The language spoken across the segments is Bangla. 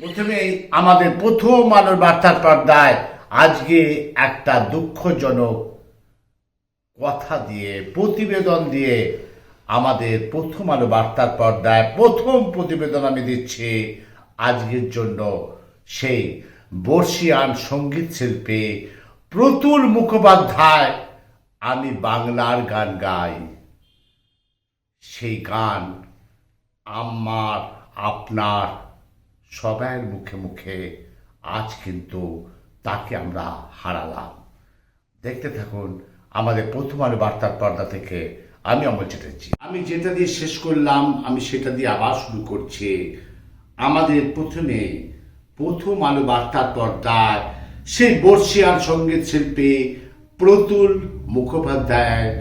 প্রথমেই আমাদের প্রথম আলোর বার্তার পর্দায় আজকে একটা দুঃখজনক কথা দিয়ে প্রতিবেদন দিয়ে আমাদের প্রথম আলো বার্তার পর্দায় প্রথম প্রতিবেদন আমি দিচ্ছি আজকের জন্য। সেই বর্ষিয়ান সঙ্গীত শিল্পী প্রতুল মুখোপাধ্যায় আমি বাংলার গান গাই, সেই গান আমার আপনার সবার মুখে মুখে আজ কিন্তু তাকে আমরা হারালাম। দেখতে থাকুন আমাদের প্রথম আলো বার্তার পর্দা থেকে। আমি অমল চ্যাটার্জি। আমি যেটা দিয়ে শেষ করলাম আমি সেটা দিয়ে আবার শুরু করছি। আমাদের প্রথম আলো বার্তার পর্দায় সেই বর্ষিয়ান সঙ্গীত শিল্পী প্রতুল মুখোপাধ্যায়ের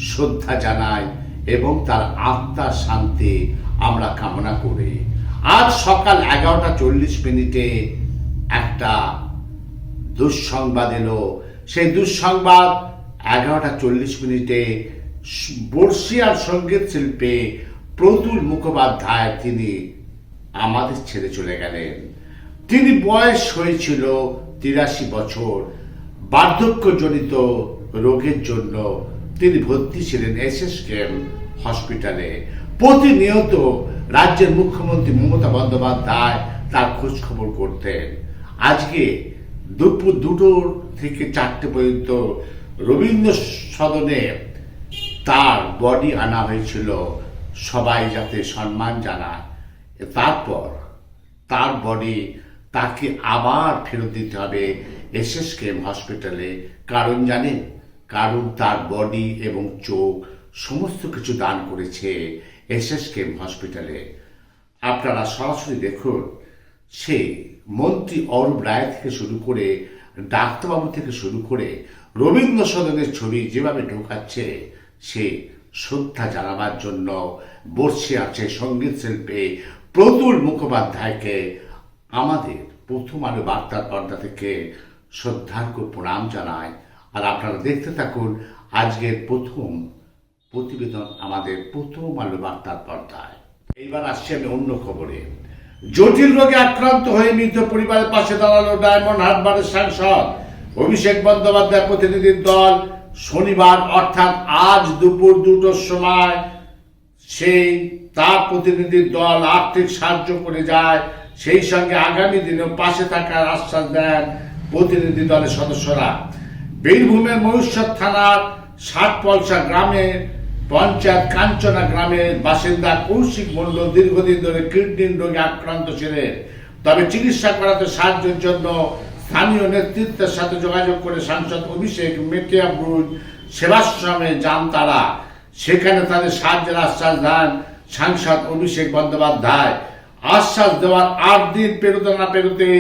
শ্রদ্ধা জানাই এবং তার আত্মার শান্তি আমরা কামনা করি। আজ সকাল 11:40 একটা দুঃসংবাদ এলো। সেই দুঃসংবাদ 11:40 বর্ষিয়ান সঙ্গীত শিল্পী প্রতুল মুখোপাধ্যায় তিনি আমাদের ছেড়ে চলে গেলেন। তিনি বয়স হয়েছিল 83 বছর। বার্ধক্যজনিত রোগের জন্য তিনি ভর্তি ছিলেন SSKM হসপিটালে। প্রতিনিয়ত রাজ্যের মুখ্যমন্ত্রী মমতা বন্দ্যোপাধ্যায় তার খোঁজ খবর করতেন। আজকে দুপুর 2 থেকে 4টে পর্যন্ত রবীন্দ্র সদনে তার বডি আনা হয়েছিল, সবাই যাতে সম্মান জানায়। তারপর তার বডি তাকে আবার ফেরত দিতে হবে SSKM হসপিটালে। কারণ জানেন, কারণ তার বডি এবং চোখ সমস্ত কিছু দান করেছে SSKM হসপিটালে। আপনারা সরাসরি দেখুন, সে মন্ত্রী অরূপ রায় থেকে শুরু করে ডাক্তারবাবু থেকে শুরু করে রবীন্দ্র সদনের ছবি যেভাবে ঢোকাচ্ছে, সে শ্রদ্ধা জানাবার জন্য বর্ষিয়ান সেই সঙ্গীত শিল্পী প্রতুল মুখোপাধ্যায়কে আমাদের প্রথম আলো বার্তার পর্দা থেকে শ্রদ্ধার্ঘ্য প্রণাম জানায়। আর আপনারা দেখতে থাকুন আজকের প্রথম প্রতিবেদন আমাদের প্রথম আলো বার্তার পর্দায়। এইবার আসছি আমি অন্য খবরে। জটিল রোগে আক্রান্ত হয়ে মৃত পরিবারের পাশে দাঁড়ালো ডায়মন্ড হারবারের সাংসদ অভিষেক বন্দ্যোপাধ্যায় প্রতিনিধির দল। শনিবার অর্থাৎ আজ দুপুর 2টার সময় সেই তার প্রতিনিধির দল আর্থিক সাহায্য করে যায়। সেই সঙ্গে আগামী দিনেও পাশে থাকার আশ্বাস দেন প্রতিনিধি দলের সদস্যরা। বীরভূমের মহেশ্বর থানার 60পলসা গ্রামের পঞ্চায়েত কাঞ্চনা গ্রামের বাসিন্দা কৌশিক মণ্ডল দীর্ঘদিন ধরে কিডনি রোগে আক্রান্ত ছিলেন। তবে চিকিৎসা করাতে সাহায্যের জন্য স্থানীয় নেতৃত্বের সাথে যোগাযোগ করে সাংসদ অভিষেক মেটিয়াবুরুজ সেবাশ্রমে যান তারা। সেখানে তাদের সাহায্যের আশ্বাস দেন সাংসদ অভিষেক বন্দ্যোপাধ্যায়। আশ্বাস দেওয়ার 8 দিন পেরোতে না পেরোতেই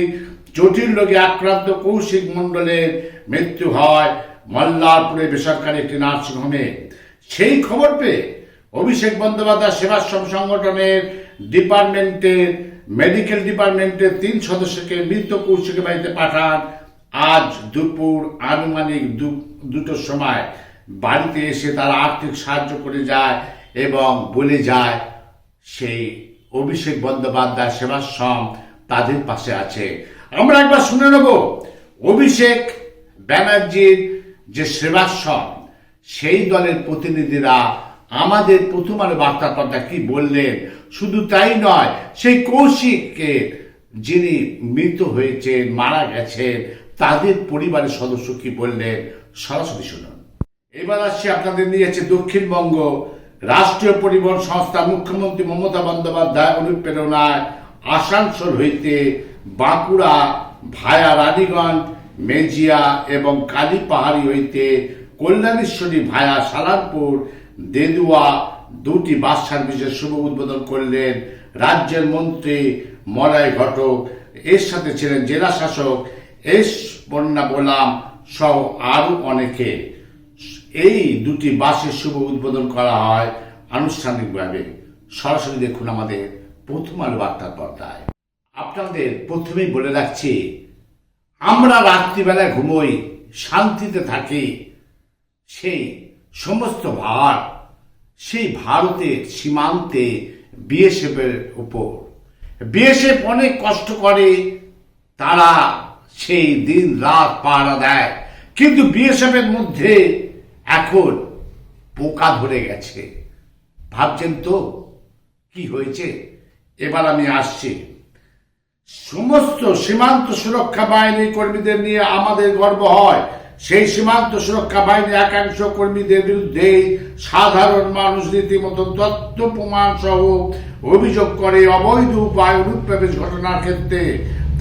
জটিল রোগে আক্রান্ত কৌশিক মণ্ডলের মৃত্যু হয় মল্লারপুরে বেসরকারি একটি নার্সিংহোমে। সেই খবর পেয়ে অভিষেক বন্দ্যোপাধ্যায় সেবাশ্রম সংগঠনের মেডিকেল ডিপার্টমেন্টের 3 সদস্যকে মৃত কৌশিকের বাড়িতে পাঠান। আজ দুপুর আনুমানিক 2টার সময় বাড়িতে এসে তারা আর্থিক সাহায্য করে যায় এবং বলে যায় সেই অভিষেক বন্দ্যোপাধ্যায় সেবাশ্রম তাদের পাশে আছে। আমরা একবার শুনে নেব অভিষেক ব্যানার্জির যে সেবাশ্রম সেই দলের প্রতিনিধিরা আমাদের প্রথম আলো বার্তা পর্দা কি বললেন। শুধু তাই নয়, সেই কৌশিককে যিনি মৃত হয়েছেন মারা গেছেন তাদের পরিবারের সদস্য কি বললেন, সরাসরি শুনুন। এবার আসছি আপনাদের নিয়ে যাচ্ছে দক্ষিণবঙ্গ। রাষ্ট্রীয় পরিবহন সংস্থা মুখ্যমন্ত্রী মমতা বন্দ্যোপাধ্যায় অনুপ্রেরণায় আসানসোল হইতে বাঁকুড়া ভায়া রানীগঞ্জ মেজিয়া এবং কালীপাহাড়ি হইতে কল্যাণেশ্বরী ভায়া সালারপুর দেদুয়া 2টি বাস সার্ভিসের শুভ উদ্বোধন করলেন রাজ্যের মন্ত্রী মলয় ঘটক। এর সাথে ছিলেন জেলা শাসক এস পন্না বোলাম সহ আরো অনেকে। এই 2টি বাসের শুভ উদ্বোধন করা হয় আনুষ্ঠানিকভাবে। সরাসরি দেখুন আমাদের প্রথম আলো বার্তার পর্দায়। আপনাদের প্রথমেই বলে রাখছি, আমরা রাত্রিবেলা ঘুমোই, শান্তিতে থাকি, সেই সমস্ত ভার সেই ভারতের সীমান্তে BSF এর উপর। বিএসএফ অনেক কষ্ট করে, তারা সেই দিন রাত পাহারা দেয়, কিন্তু বিএসএফ এর মধ্যে এখন পোকা ধরে গেছে। ভাবছেন তো কি হয়েছে? এবার আমি আসছি। সমস্ত সীমান্ত সুরক্ষা বাহিনী কর্মীদের নিয়ে আমাদের গর্ব হয়। সেই সীমান্ত সুরক্ষা বাহিনীর একাংশ কর্মীদের বিরুদ্ধে সাধারণ মানুষ রীতিমতো তথ্য প্রমাণ সহ অভিযোগ করে অবৈধ উপায় অনুপ্রবেশ ঘটনার ক্ষেত্রে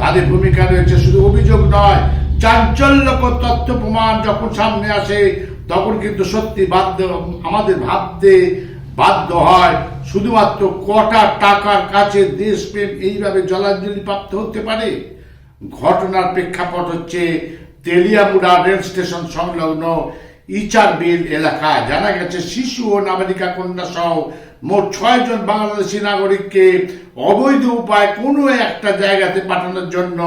তাদের ভূমিকা রয়েছে। শুধু অভিযোগ নয়, চাঞ্চল্যকর তথ্য প্রমাণ যখন সামনে আসে তখন কিন্তু সত্যি আমাদের ভাবতে বাধ্য হয়, শুধুমাত্র কটা টাকার কাছে দেশপ্রেম এইভাবে জলাঞ্জলি প্রাপ্ত হতে পারে। ঘটনার প্রেক্ষাপট হচ্ছে তেলিয়ামুড়া রেল স্টেশন সংলগ্ন ইচারবিল এলাকায়। জানা গেছে শিশু ও নাবালিকা কন্যা সহ মোট 6 জন বাংলাদেশি নাগরিককে অবৈধ উপায় কোনো একটা জায়গাতে পাঠানোর জন্য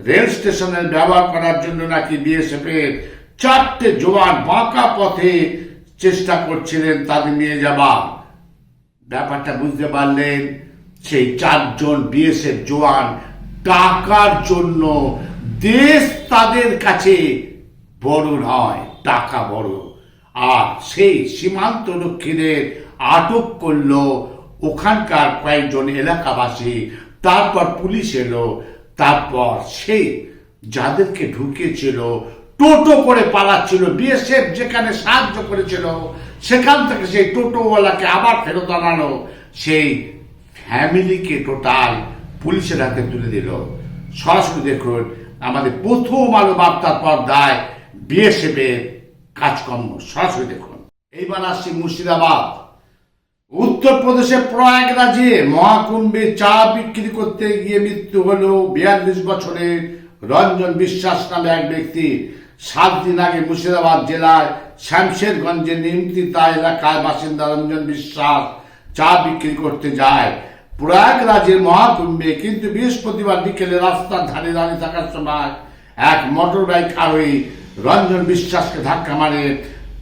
রেল স্টেশনের ব্যবহার করার জন্য নাকি বিএসএফ এর 4টে জওয়ান বাঁকা পথে চেষ্টা করছিলেন তাদের নিয়ে যাওয়া। ব্যাপারটা বুঝতে পারলেন, সেই 4 জন বিএসএফ জওয়ান টাকার জন্য, দেশ তাদের কাছে বড় নয়, টাকা বড়। আর সেই সীমান্ত রক্ষীদের আটক করলো ওখানকার কয়েকজন এলাকাবাসী, তারপর পুলিশ এলো, তারপর সেই যাদেরকে ঢুকিয়েছিল টোটো করে পালাচ্ছিল, বিএসএফ যেখানে সাহায্য করেছিল সেখান থেকে সেই টোটোওয়ালাকে আবার ফেরত আনানো, সেই ফ্যামিলিকে টোটাল পুলিশের হাতে তুলে দিল। সরাসরি দেখুন আমাদের প্রথম আলো বার্তার পর্দায় বিএসএফ এর কাজকর্ম, সরাসরি দেখুন। এইবার আসছি মুর্শিদাবাদ। উত্তরপ্রদেশে প্রয়াগরাজে মহাকুম্ভে চা বিক্রি করতে গিয়ে মৃত্যু হল 42 বছরের রঞ্জন বিশ্বাস নামে এক ব্যক্তি। 7 দিন আগে মুর্শিদাবাদ জেলার শামশেরগঞ্জের নিমতিতা এলাকায় বাসিন্দা রঞ্জন বিশ্বাস চা বিক্রি করতে যায় প্রয়াগরাজের মহাকুম্ভে। কিন্তু বৃহস্পতিবার বিকেলে রাস্তার ধারে দাঁড়িয়ে থাকার সময় এক মোটর বাইক আরোহী রঞ্জন বিশ্বাসকে ধাক্কা মারে।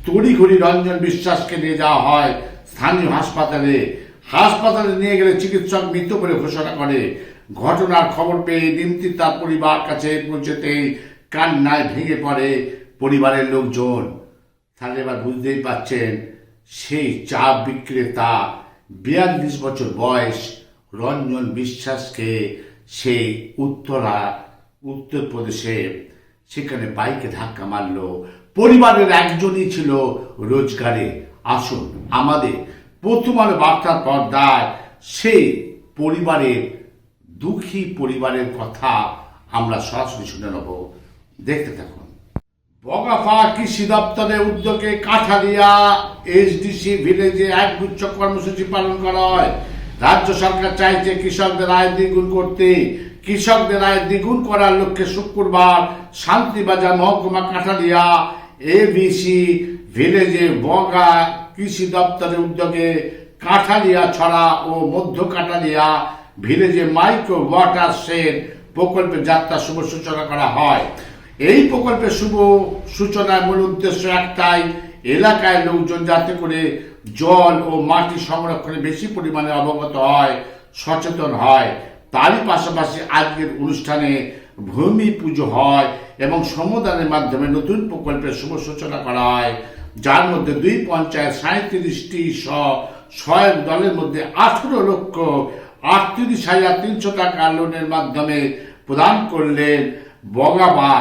তড়িঘড়ি রঞ্জন বিশ্বাসকে নিয়ে যাওয়া হয় স্থানীয় হাসপাতালে। হাসপাতালে নিয়ে গেলে চিকিৎসক মৃত বলে ঘোষণা করে। ঘটনার খবর পেয়ে নিমতিতার পরিবার কাছে পৌঁছতেই কান্নায় ভেঙে পড়ে পরিবারের লোকজন। তাহলে এবার বুঝতেই পাচ্ছেন, সেই চা বিক্রেতা 42 বছর বয়স রঞ্জন বিশ্বাসকে সেই উত্তরপ্রদেশে সেখানে বাইকে ধাক্কা মারলো। পরিবারের একজনই ছিল রোজগারে। আসুন আমাদের প্রথম আলো বার্তার পর্দায় সেই পরিবারের, দুঃখী পরিবারের কথা আমরা সরাসরি শুনে নেব, দেখতে থাকুন। বগাফা কৃষি দপ্তরের উদ্যোগে কাঠালিয়া এসডিসি ভিলেজে একগুচ্ছ কর্মসূচি পালন করা হয়। রাজ্য সরকার চাইছে কৃষকদের আয় দ্বিগুণ করতে। কৃষকদের আয় দ্বিগুণ করার লক্ষ্যে শুক্রবার শান্তিবাজার মহকুমা কাঠালিয়া এবিসি ভিলেজে বগা কৃষি দপ্তরের উদ্যোগে কাঠালিয়া ছড়া ও মধ্য কাঠালিয়া ভিলেজে মাইক্রো ওয়াটার শেড প্রকল্পের যাত্রা শুভ সূচনা করা হয়। এই প্রকল্পের শুভ সূচনার মূল উদ্দেশ্য একটাই, এলাকায় লোকজন যাতে করে জল ও মাটি সংরক্ষণে বেশি পরিমাণে অবগত হয়, সচেতন হয়। তারই পাশাপাশি আজকের অনুষ্ঠানে ভূমি পুজো হয় এবং শ্রমদানের মাধ্যমে নতুন প্রকল্পের শুভ সূচনা করা হয়, যার মধ্যে 2 পঞ্চায়েত 37টি সহায়ক দলের মধ্যে 18,38,300 টাকা লোনের মাধ্যমে প্রদান করলেন বগাবা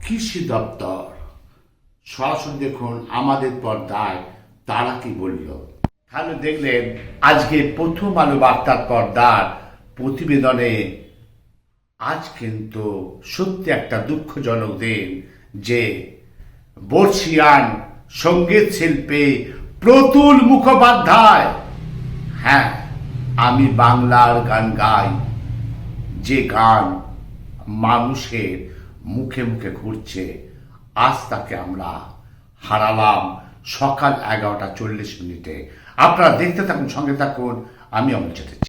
কৃষি দপ্তর। সরাসরি দেখুন আমাদের পর্দায় তারা কি বলল। তাহলে দেখলেন আজকে প্রথম আলো বার্তার পর্দার প্রতিবেদনে। আজ কিন্তু সত্যি একটা দুঃখজনক দিন যে বর্ষিয়ান সঙ্গীত শিল্পী প্রতুল মুখোপাধ্যায়, হ্যাঁ আমি বাংলার গান গাই, যে গান মানুষের মুখে মুখে ঘুরছে, আজ তাকে আমরা হারালাম সকাল 11টা 40 মিনিটে। আপনারা দেখতে থাকুন, সঙ্গে থাকুন, আমি অমল চ্যাটার্জি।